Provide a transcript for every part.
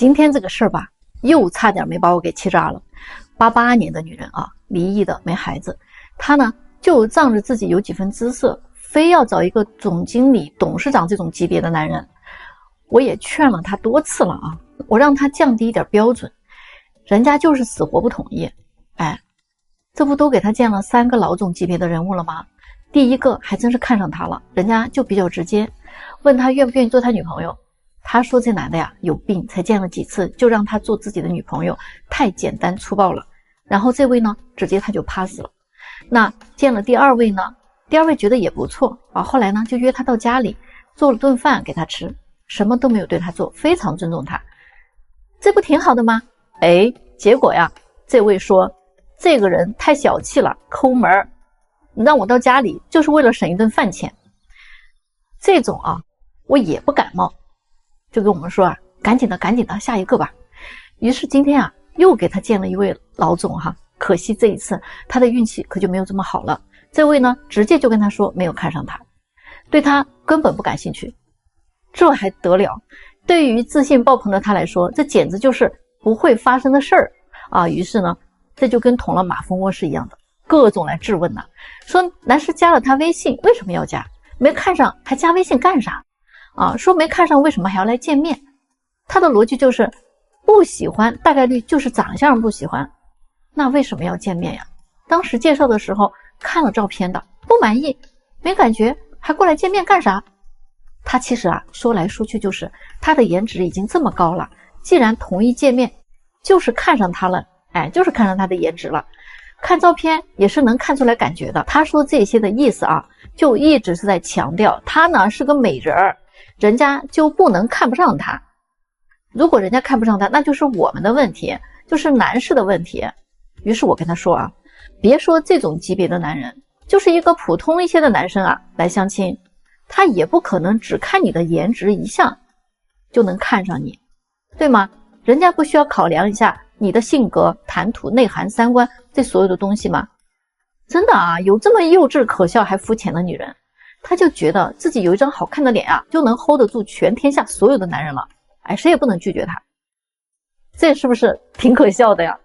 今天这个事儿吧，又差点没把我给气炸了。88年的女人啊，离异的，没孩子，她呢就仗着自己有几分姿色，非要找一个总经理、董事长这种级别的男人。我也劝了她多次了啊，我让她降低一点标准，人家就是死活不同意。哎，这不都给她见了3个老总级别的人物了吗？第一个还真是看上她了，人家就比较直接，问她愿不愿意做她女朋友。他说这男的呀有病，才见了几次就让他做自己的女朋友，太简单粗暴了。然后这位呢直接他就 pass 了。那见了第2位呢，第2位觉得也不错啊，后来呢就约他到家里做了顿饭给他吃，什么都没有对他做，非常尊重他，这不挺好的吗？哎，结果呀这位说这个人太小气了，抠门，你让我到家里就是为了省一顿饭钱。这种啊我也不感冒，就跟我们说啊，赶紧的下一个吧。于是今天啊又给他见了一位老总哈，可惜这一次他的运气可就没有这么好了。这位呢直接就跟他说没有看上他，对他根本不感兴趣。这还得了，对于自信爆棚的他来说，这简直就是不会发生的事儿啊。于是呢这就跟捅了马蜂窝是一样的，各种来质问呢，说男士加了他微信为什么要加，没看上还加微信干啥啊？说没看上为什么还要来见面？他的逻辑就是不喜欢，大概率就是长相上不喜欢，那为什么要见面呀？当时介绍的时候看了照片的，不满意，没感觉，还过来见面干啥？他其实啊说来说去就是他的颜值已经这么高了，既然同意见面，就是看上他了，哎，就是看上他的颜值了。看照片也是能看出来感觉的。他说这些的意思啊，就一直是在强调他呢是个美人儿，人家就不能看不上他。如果人家看不上他，那就是我们的问题，就是男士的问题。于是我跟他说啊，别说这种级别的男人，就是一个普通一些的男生啊来相亲，他也不可能只看你的颜值一项就能看上你，对吗？人家不需要考量一下你的性格、谈吐、内涵、三观这所有的东西吗？真的啊，有这么幼稚可笑还肤浅的女人，她就觉得自己有一张好看的脸啊，就能 hold 得住全天下所有的男人了，哎，谁也不能拒绝她，这是不是挺可笑的呀？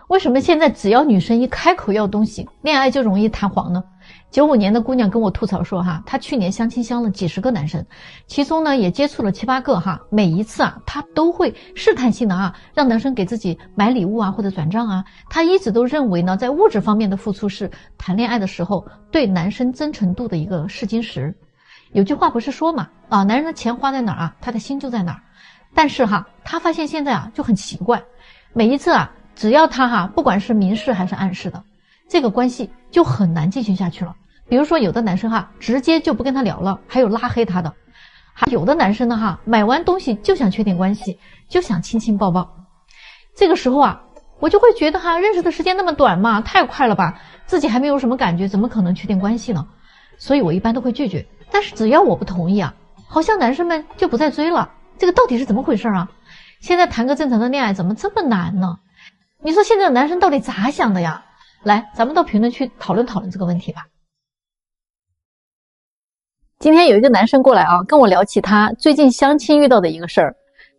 为什么现在只要女生一开口要东西，恋爱就容易弹簧呢？95年的姑娘跟我吐槽说哈，她去年相亲相了几十个男生，其中呢也接触了7、8个哈，每一次啊她都会试探性的啊让男生给自己买礼物啊或者转账啊。她一直都认为呢，在物质方面的付出是谈恋爱的时候对男生真诚度的一个试金石。有句话不是说嘛，啊，男人的钱花在哪儿啊，他的心就在哪儿。但是哈，她发现现在啊就很奇怪，每一次啊只要他哈不管是明示还是暗示的，这个关系就很难进行下去了。比如说有的男生哈直接就不跟他聊了，还有拉黑他的，还有的男生呢哈买完东西就想确定关系，就想亲亲抱抱。这个时候啊我就会觉得哈，认识的时间那么短嘛，太快了吧，自己还没有什么感觉，怎么可能确定关系呢？所以我一般都会拒绝。但是只要我不同意啊，好像男生们就不再追了，这个到底是怎么回事啊？现在谈个正常的恋爱怎么这么难呢？你说现在的男生到底咋想的呀？来，咱们到评论区讨论讨论这个问题吧。今天有一个男生过来啊，跟我聊起他最近相亲遇到的一个事儿，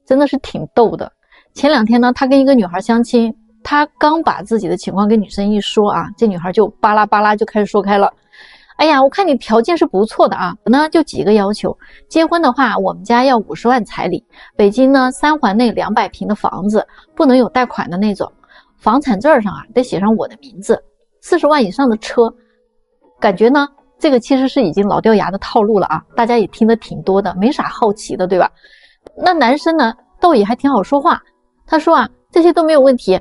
真的是挺逗的。前2天呢，他跟一个女孩相亲，他刚把自己的情况跟女生一说啊，这女孩就巴拉巴拉就开始说开了。哎呀，我看你条件是不错的啊，我呢就几个要求，结婚的话我们家要50万彩礼，北京呢3环内200平的房子，不能有贷款的那种，房产证上啊得写上我的名字，40万以上的车。感觉呢这个其实是已经老掉牙的套路了啊，大家也听得挺多的，没啥好奇的，对吧？那男生呢倒也还挺好说话，他说啊这些都没有问题。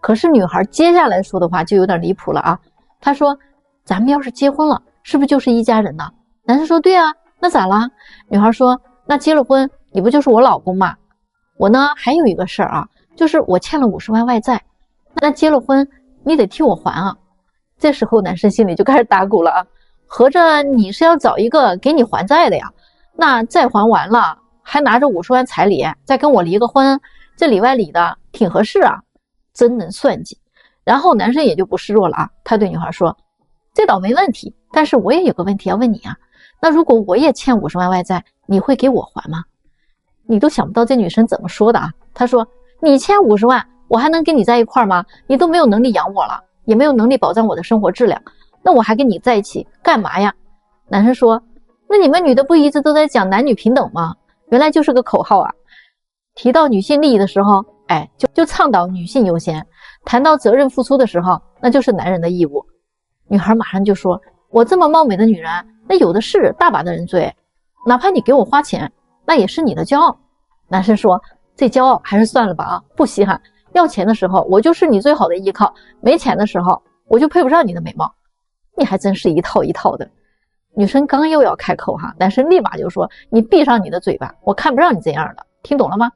可是女孩接下来说的话就有点离谱了啊，他说咱们要是结婚了是不是就是一家人呢？男生说对啊，那咋啦？女孩说那结了婚你不就是我老公吗？我呢还有一个事儿啊，就是我欠了50万外债，那结了婚你得替我还啊。这时候男生心里就开始打鼓了啊，合着你是要找一个给你还债的呀？那债还完了还拿着50万彩礼再跟我离个婚，这里外里的挺合适啊，真能算计。然后男生也就不示弱了啊，他对女孩说这倒没问题，但是我也有个问题要问你啊，那如果我也欠50万外债，你会给我还吗？你都想不到这女生怎么说的啊。她说你欠50万，我还能跟你在一块儿吗？你都没有能力养我了，也没有能力保障我的生活质量，那我还跟你在一起干嘛呀？男生说，那你们女的不一直都在讲男女平等吗？原来就是个口号啊。提到女性利益的时候，就倡导女性优先，谈到责任付出的时候，那就是男人的义务。女孩马上就说，我这么貌美的女人，那有的是大把的人追，哪怕你给我花钱，那也是你的骄傲。男生说，这骄傲还是算了吧啊，不稀罕。要钱的时候我就是你最好的依靠，没钱的时候我就配不上你的美貌。你还真是一套一套的。女生刚又要开口哈，男生立马就说，你闭上你的嘴巴，我看不上你这样的，听懂了吗？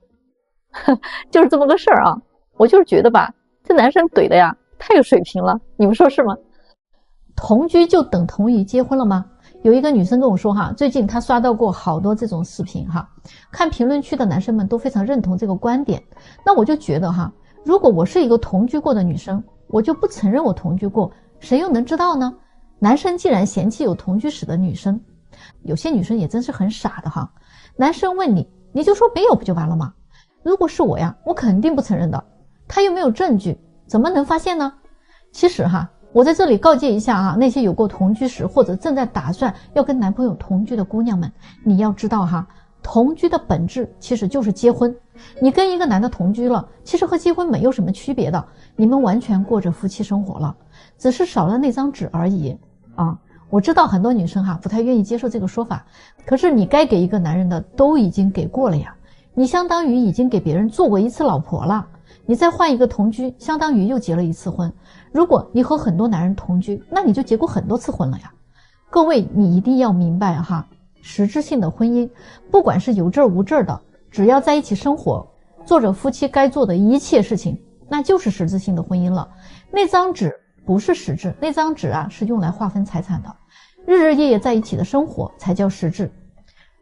就是这么个事儿啊。我就是觉得吧，这男生怼的呀太有水平了，你们说是吗？同居就等同于结婚了吗？有一个女生跟我说哈，最近她刷到过好多这种视频哈，看评论区的男生们都非常认同这个观点。那我就觉得哈，如果我是一个同居过的女生，我就不承认我同居过，谁又能知道呢？男生既然嫌弃有同居史的女生，有些女生也真是很傻的哈。男生问你，你就说没有不就完了吗？如果是我呀，我肯定不承认的。他又没有证据，怎么能发现呢？其实哈，我在这里告诫一下哈，那些有过同居史或者正在打算要跟男朋友同居的姑娘们，你要知道哈，同居的本质其实就是结婚。你跟一个男的同居了，其实和结婚没有什么区别的，你们完全过着夫妻生活了，只是少了那张纸而已啊。我知道很多女生哈不太愿意接受这个说法，可是你该给一个男人的都已经给过了呀，你相当于已经给别人做过一次老婆了，你再换一个同居，相当于又结了一次婚。如果你和很多男人同居，那你就结过很多次婚了呀。各位，你一定要明白哈，实质性的婚姻，不管是有证无证的，只要在一起生活，做着夫妻该做的一切事情，那就是实质性的婚姻了。那张纸不是实质，那张纸啊是用来划分财产的，日日夜夜在一起的生活才叫实质。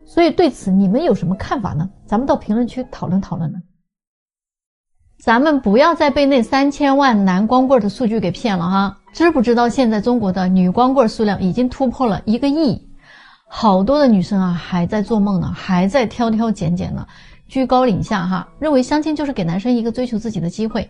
所以对此你们有什么看法呢？咱们到评论区讨论讨论呢。咱们不要再被那3000万男光棍的数据给骗了哈！知不知道现在中国的女光棍数量已经突破了1个亿？好多的女生啊还在做梦呢，还在挑挑拣拣呢，居高临下哈，认为相亲就是给男生一个追求自己的机会。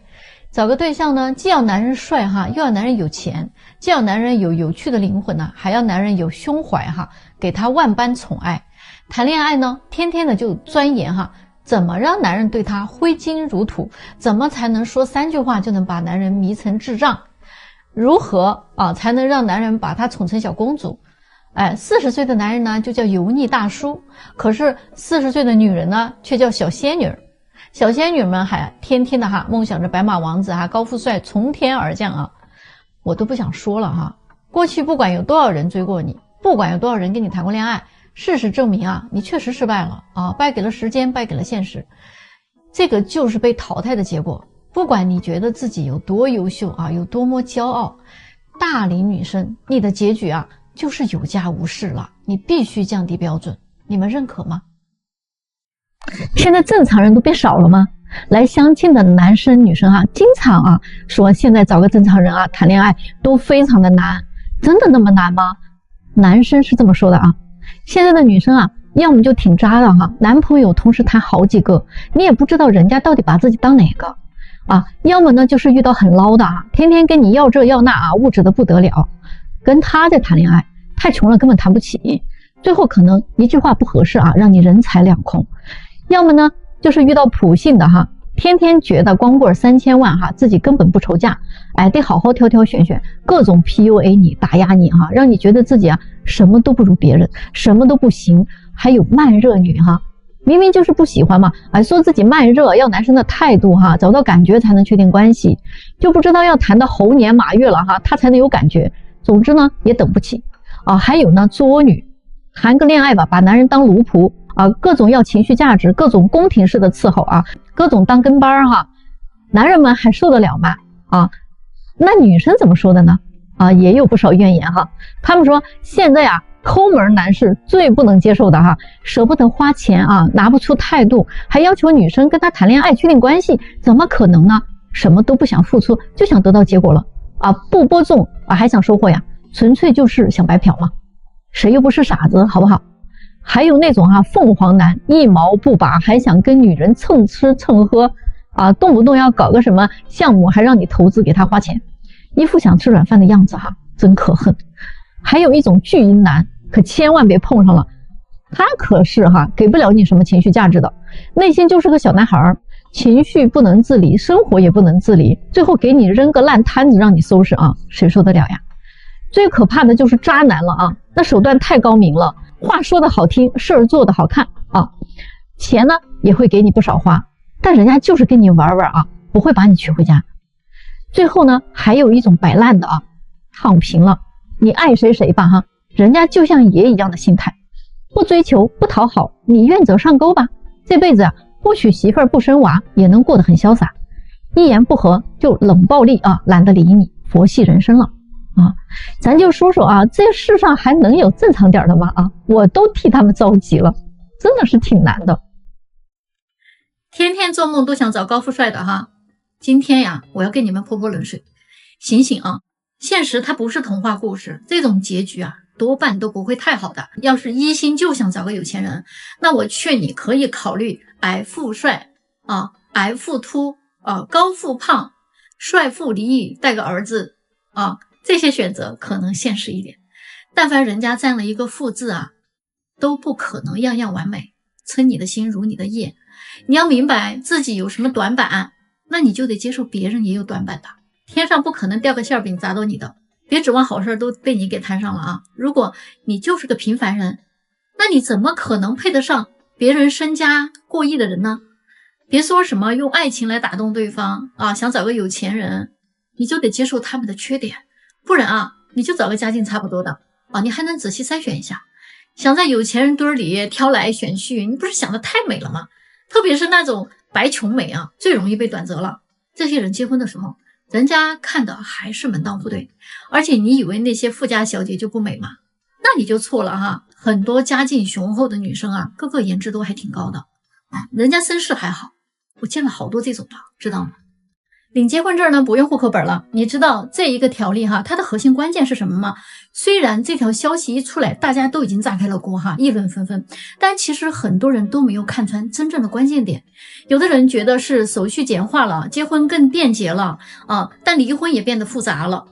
找个对象呢，既要男人帅哈，又要男人有钱，既要男人有有趣的灵魂呢，还要男人有胸怀哈，给他万般宠爱。谈恋爱呢，天天的就钻研哈，怎么让男人对他挥金如土？怎么才能说3句话就能把男人迷成智障？如何才能让男人把她宠成小公主？40岁的男人呢就叫油腻大叔，可是40岁的女人呢却叫小仙女。小仙女们还天天的梦想着白马王子高富帅从天而降啊！我都不想说了哈。过去不管有多少人追过你，不管有多少人跟你谈过恋爱，事实证明你确实失败了败给了时间，败给了现实。这个就是被淘汰的结果。不管你觉得自己有多优秀有多么骄傲，大龄女生，你的结局就是有家无室了。你必须降低标准，你们认可吗？现在正常人都变少了吗？来相亲的男生女生经常说现在找个正常人谈恋爱都非常的难。真的那么难吗？男生是这么说的现在的女生要么就挺渣的男朋友同时谈好几个，你也不知道人家到底把自己当哪个要么呢就是遇到很捞的天天跟你要这要那物质的不得了，跟他在谈恋爱太穷了根本谈不起，最后可能一句话不合适让你人财两空。要么呢就是遇到普信的天天觉得光棍3000万自己根本不愁嫁，得好好挑挑选选，各种 PUA 你打压你让你觉得自己什么都不如别人，什么都不行。还有慢热女明明就是不喜欢嘛，说自己慢热，要男生的态度找到感觉才能确定关系，就不知道要谈到猴年马月了他才能有感觉。总之呢也等不起还有呢作女，谈个恋爱吧把男人当奴仆各种要情绪价值，各种宫廷式的伺候各种当跟班男人们还受得了吗？那女生怎么说的呢？也有不少怨言他们说现在抠门男士最不能接受的舍不得花钱拿不出态度，还要求女生跟他谈恋爱确定关系，怎么可能呢？什么都不想付出，就想得到结果了不播种还想收获呀，纯粹就是想白嫖嘛。谁又不是傻子好不好？还有那种凤凰男一毛不拔，还想跟女人蹭吃蹭喝啊，动不动要搞个什么项目，还让你投资给他花钱，一副想吃软饭的样子真可恨。还有一种巨婴男，可千万别碰上了，他可是给不了你什么情绪价值的，内心就是个小男孩，情绪不能自理，生活也不能自理，最后给你扔个烂摊子让你收拾谁受得了呀？最可怕的就是渣男了那手段太高明了，话说的好听，事儿做的好看钱呢也会给你不少花，但人家就是跟你玩玩不会把你娶回家。最后呢，还有一种摆烂的躺平了，你爱谁谁吧人家就像爷一样的心态，不追求不讨好，你愿者上钩吧，这辈子不娶媳妇儿不生娃也能过得很潇洒，一言不合就冷暴力懒得理你，佛系人生了咱就说说这世上还能有正常点的吗我都替他们着急了，真的是挺难的。天天做梦都想找高富帅的今天呀，我要给你们泼泼冷水，醒醒现实它不是童话故事，这种结局多半都不会太好的。要是一心就想找个有钱人，那我劝你可以考虑矮富帅矮富秃高富胖，帅富离异，带个儿子这些选择可能现实一点。但凡人家占了一个富字都不可能样样完美，称你的心如你的叶。你要明白自己有什么短板，那你就得接受别人也有短板的，天上不可能掉个馅饼砸到你的，别指望好事都被你给摊上了如果你就是个平凡人，那你怎么可能配得上别人身家过亿的人呢？别说什么用爱情来打动对方想找个有钱人，你就得接受他们的缺点，不然你就找个家境差不多的你还能仔细筛选一下。想在有钱人堆里挑来选去，你不是想的太美了吗？特别是那种白穷美最容易被短择了。这些人结婚的时候，人家看的还是门当户对，而且你以为那些富家小姐就不美吗？那你就错了很多家境雄厚的女生个个颜值都还挺高的人家身世还好，我见了好多这种的，知道吗？领结婚证呢不用户口本了，你知道这一个条例它的核心关键是什么吗？虽然这条消息一出来，大家都已经炸开了锅议论纷纷，但其实很多人都没有看穿真正的关键点。有的人觉得是手续简化了，结婚更便捷了但离婚也变得复杂了。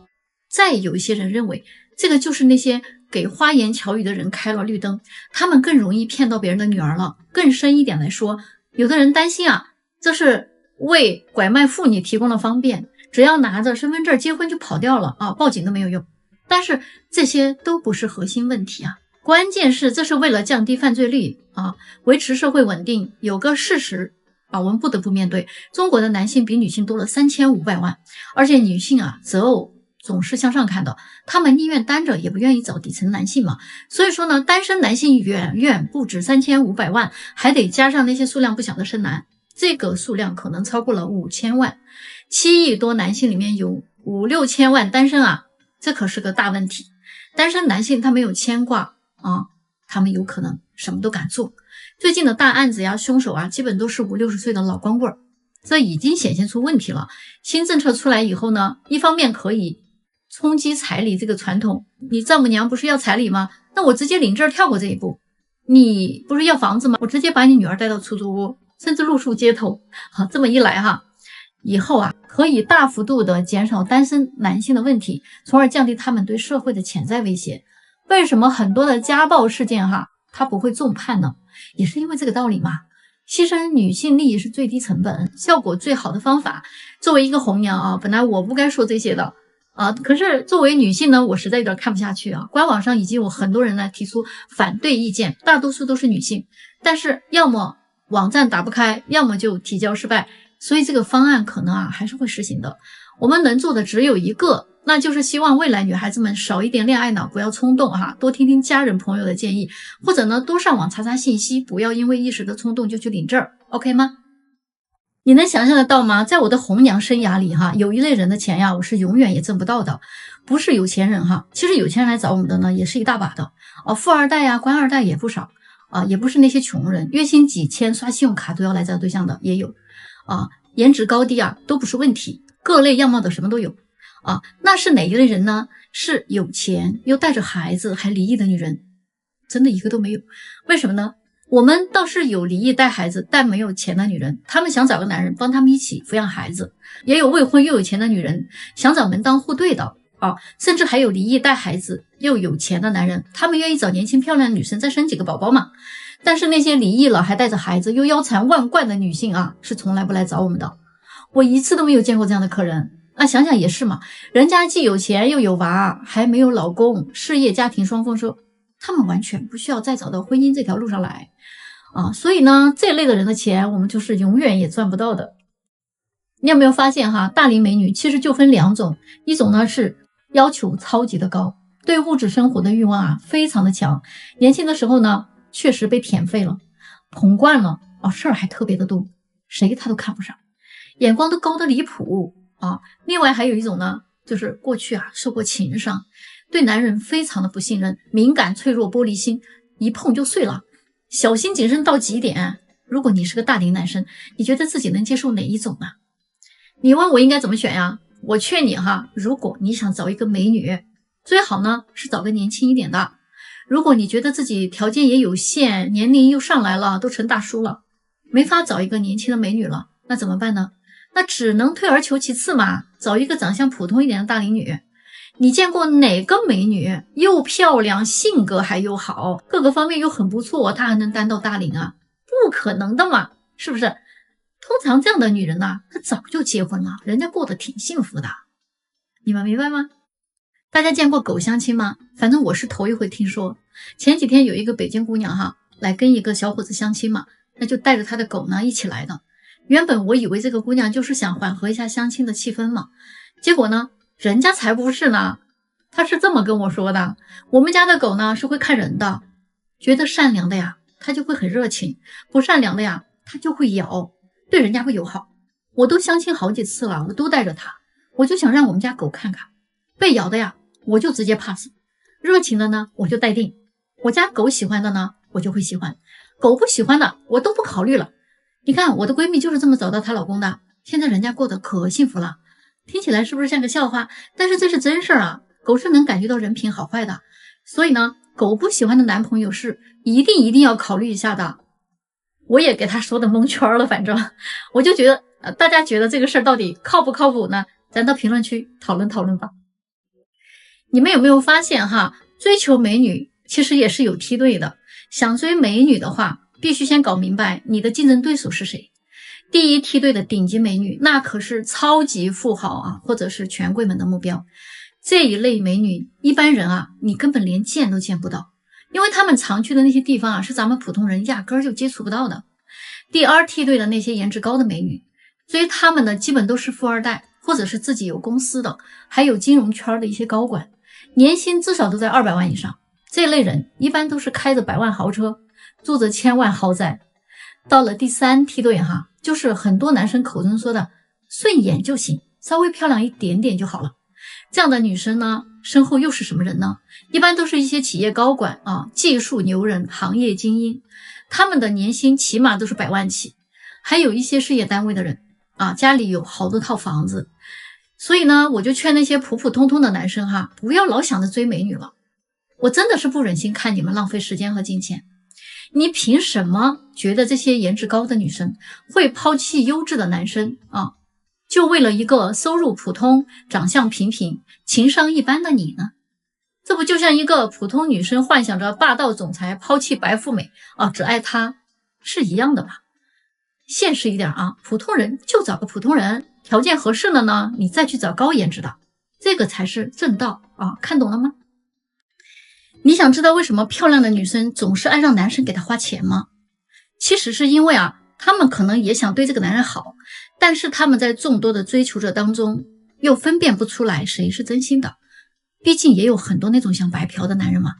再有一些人认为这个就是那些给花言巧语的人开了绿灯，他们更容易骗到别人的女儿了。更深一点来说，有的人担心这是为拐卖妇女提供了方便，只要拿着身份证结婚就跑掉了报警都没有用。但是这些都不是核心问题关键是这是为了降低犯罪率维持社会稳定。有个事实我们不得不面对，中国的男性比女性多了3500万，而且女性择偶总是向上看的，他们宁愿单着也不愿意找底层男性嘛。所以说呢，单身男性远远不止3500万，还得加上那些数量不小的剩男，这个数量可能超过了5000万。7亿多男性里面有5-6千万单身这可是个大问题。单身男性他没有牵挂他们有可能什么都敢做。最近的大案子凶手基本都是50-60岁的老光棍，这已经显现出问题了。新政策出来以后呢，一方面可以冲击彩礼这个传统，你丈母娘不是要彩礼吗？那我直接领证跳过这一步。你不是要房子吗？我直接把你女儿带到出租屋，甚至露宿街头这么一来以后可以大幅度的减少单身男性的问题，从而降低他们对社会的潜在威胁。为什么很多的家暴事件它不会重判呢？也是因为这个道理嘛。牺牲女性利益是最低成本、效果最好的方法。作为一个红娘本来我不该说这些的可是作为女性呢，我实在有点看不下去官网上已经有很多人来提出反对意见，大多数都是女性，但是要么网站打不开，要么就提交失败，所以这个方案可能还是会实行的。我们能做的只有一个，那就是希望未来女孩子们少一点恋爱脑，不要冲动多听听家人朋友的建议，或者呢多上网查查信息，不要因为一时的冲动就去领证 OK 吗？你能想象得到吗？在我的红娘生涯里有一类人的钱我是永远也挣不到的，不是有钱人其实有钱人来找我们的呢也是一大把的富二代官二代也不少也不是那些穷人，月薪几千刷信用卡都要来找对象的也有颜值高低都不是问题，各类样貌的什么都有那是哪一类人呢？是有钱又带着孩子还离异的女人，真的一个都没有。为什么呢？我们倒是有离异带孩子但没有钱的女人，她们想找个男人帮他们一起抚养孩子，也有未婚又有钱的女人想找门当户对的甚至还有离异带孩子又有钱的男人，他们愿意找年轻漂亮的女生再生几个宝宝嘛。但是那些离异了还带着孩子又腰缠万贯的女性是从来不来找我们的。我一次都没有见过这样的客人。想想也是嘛，人家既有钱又有娃，还没有老公，事业家庭双丰收，他们完全不需要再找到婚姻这条路上来所以呢，这类的人的钱我们就是永远也赚不到的。你有没有发现大龄美女其实就分两种，一种呢是要求超级的高，对物质生活的欲望非常的强，年轻的时候呢确实被舔废了，捧惯了事儿还特别的多，谁他都看不上，眼光都高得离谱另外还有一种呢，就是过去受过情伤，对男人非常的不信任，敏感脆弱玻璃心，一碰就碎了，小心谨慎到极点。如果你是个大龄男生，你觉得自己能接受哪一种呢？你问我应该怎么选呀？我劝你如果你想找一个美女，最好呢是找个年轻一点的。如果你觉得自己条件也有限，年龄又上来了，都成大叔了，没法找一个年轻的美女了，那怎么办呢？那只能退而求其次嘛，找一个长相普通一点的大龄女。你见过哪个美女又漂亮，性格还又好，各个方面又很不错，她还能担到大龄不可能的嘛，是不是？通常这样的女人她早就结婚了，人家过得挺幸福的，你们明白吗？大家见过狗相亲吗？反正我是头一回听说。前几天有一个北京姑娘来跟一个小伙子相亲嘛，那就带着她的狗呢一起来的。原本我以为这个姑娘就是想缓和一下相亲的气氛嘛，结果呢人家才不是呢。她是这么跟我说的，我们家的狗呢是会看人的，觉得善良的它就会很热情，不善良的它就会咬，对人家不友好。我都相亲好几次了，我都带着它，我就想让我们家狗看看，被咬的我就直接 pass， 热情的呢我就待定，我家狗喜欢的呢我就会喜欢，狗不喜欢的我都不考虑了。你看我的闺蜜就是这么找到她老公的，现在人家过得可幸福了。听起来是不是像个笑话？但是这是真事儿狗是能感觉到人品好坏的，所以呢狗不喜欢的男朋友是一定要考虑一下的。我也给他说的蒙圈了，反正我就觉得大家觉得这个事儿到底靠不靠谱呢？咱到评论区讨论讨论吧。你们有没有发现追求美女其实也是有梯队的。想追美女的话，必须先搞明白你的竞争对手是谁。第一梯队的顶级美女，那可是超级富豪或者是权贵们的目标。这一类美女，一般人你根本连见都见不到，因为他们常去的那些地方是咱们普通人压根儿就接触不到的。第二梯队的那些颜值高的美女，追他们的基本都是富二代，或者是自己有公司的，还有金融圈的一些高管，年薪至少都在200万以上。这类人一般都是开着100万豪车，住着1000万豪宅。到了第三梯队就是很多男生口中说的顺眼就行，稍微漂亮一点点就好了。这样的女生呢，身后又是什么人呢？一般都是一些企业高管技术牛人，行业精英，他们的年薪起码都是100万起。还有一些事业单位的人家里有好多套房子。所以呢，我就劝那些普普通通的男生不要老想着追美女了。我真的是不忍心看你们浪费时间和金钱。你凭什么觉得这些颜值高的女生会抛弃优质的男生就为了一个收入普通、长相平平、情商一般的你呢？这不就像一个普通女生幻想着霸道总裁抛弃白富美只爱他是一样的吧？现实一点普通人就找个普通人，条件合适了呢，你再去找高颜值的，这个才是正道看懂了吗？你想知道为什么漂亮的女生总是爱让男生给她花钱吗？其实是因为她们可能也想对这个男人好，但是他们在众多的追求者当中又分辨不出来谁是真心的，毕竟也有很多那种想白嫖的男人嘛。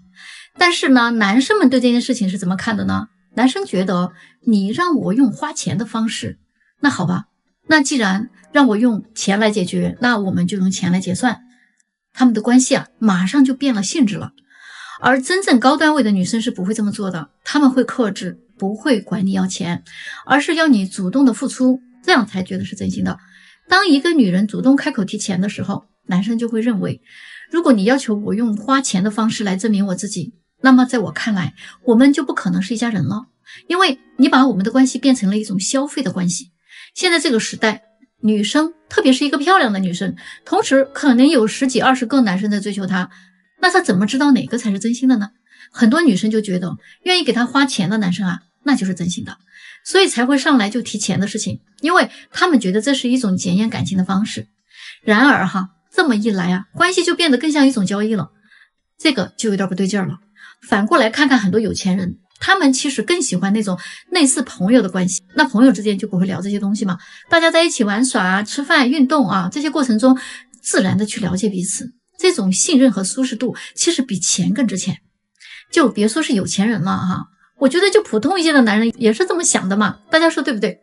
但是呢，男生们对这件事情是怎么看的呢？男生觉得你让我用花钱的方式，那好吧，那既然让我用钱来解决，那我们就用钱来结算。他们的关系马上就变了性质了。而真正高段位的女生是不会这么做的，她们会克制，不会管你要钱，而是要你主动的付出，这样才觉得是真心的。当一个女人主动开口提钱的时候，男生就会认为，如果你要求我用花钱的方式来证明我自己，那么在我看来，我们就不可能是一家人了，因为你把我们的关系变成了一种消费的关系。现在这个时代，女生，特别是一个漂亮的女生，同时可能有10几20个男生在追求她，那她怎么知道哪个才是真心的呢？很多女生就觉得愿意给她花钱的男生啊，那就是真心的，所以才会上来就提钱的事情，因为他们觉得这是一种检验感情的方式。然而这么一来啊，关系就变得更像一种交易了，这个就有点不对劲儿了。反过来看看很多有钱人，他们其实更喜欢那种类似朋友的关系，那朋友之间就不会聊这些东西嘛，大家在一起玩耍啊、吃饭、运动啊，这些过程中自然的去了解彼此，这种信任和舒适度其实比钱更值钱。就别说是有钱人了我觉得就普通一些的男人也是这么想的嘛，大家说对不对？